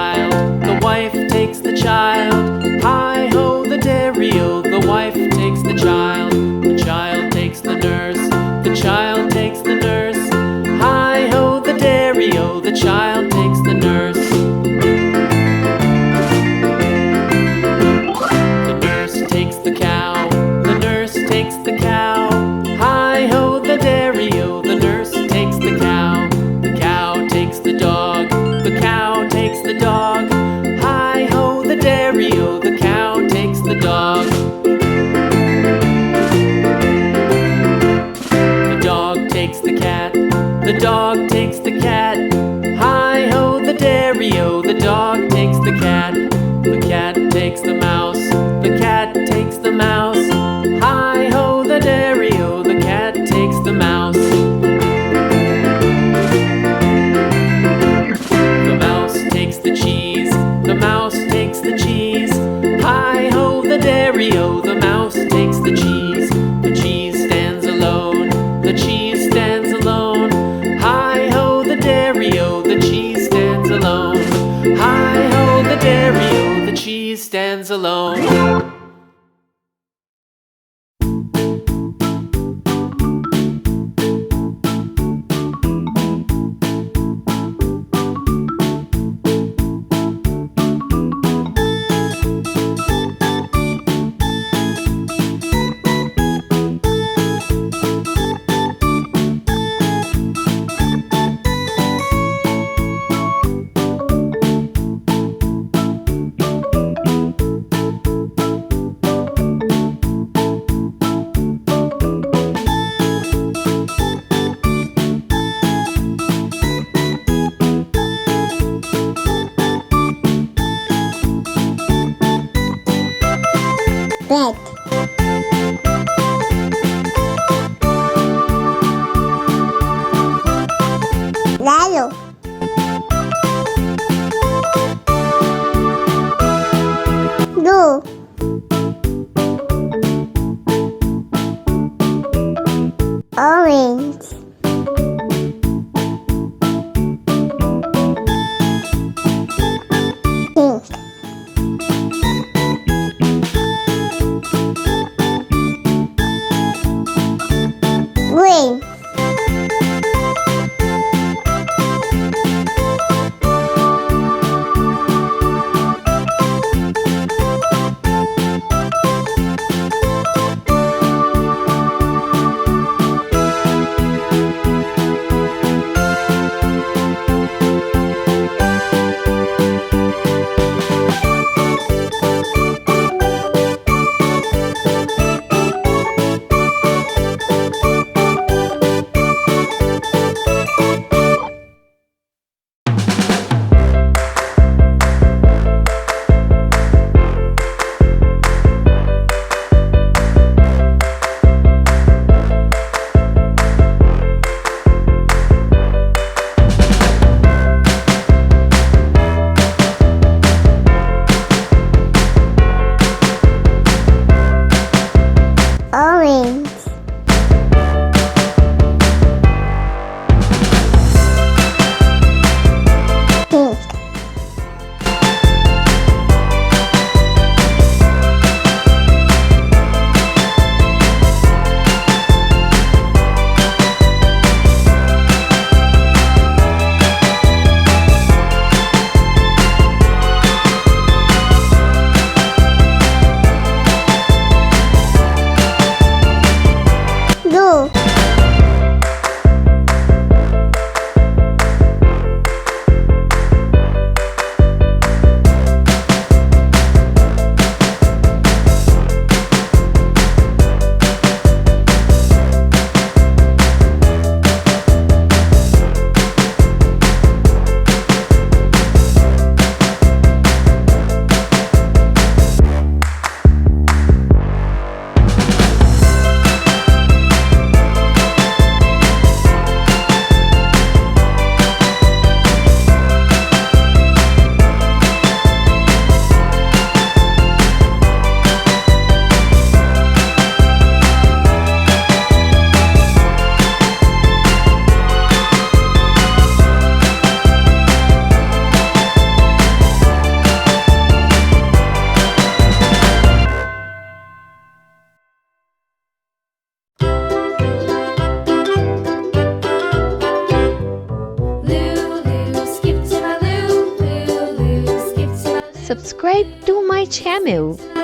child, the wife takes the child. Hi-ho, the dairy-o, the wife takes the child. The child takes the nurse, the child takes the nurse. Hi-ho, the dairy-o, the child takes the nurse. The nurse takes the cow, the nurse takes the cow. Hi-ho, the dairy-o, the nurse takes the cow. The cow takes the dog, the cow takes the dog. Hi-ho, the dairy-o, the cow takes the dog. The dog takes the cat, the dog takes the cat. Hi-ho, the dairy-o, the dog takes the cat. The cat takes the mouse, the cat takes the mouse. Hi-ho, the dairy-o, the cat takes the mouse. The mouse takes the cheese, the mouse takes the cheese. Hi-ho, the dairy-o, the mouse takes the cheese. The cheese stands alone, the cheese stands alone. Hi-ho, the dairy-o, the cheese stands alone. Hi-ho, the dairy-o, the cheese stands alone. Red. Yellow. Blue. Orange. Pink. subscribe to my channel.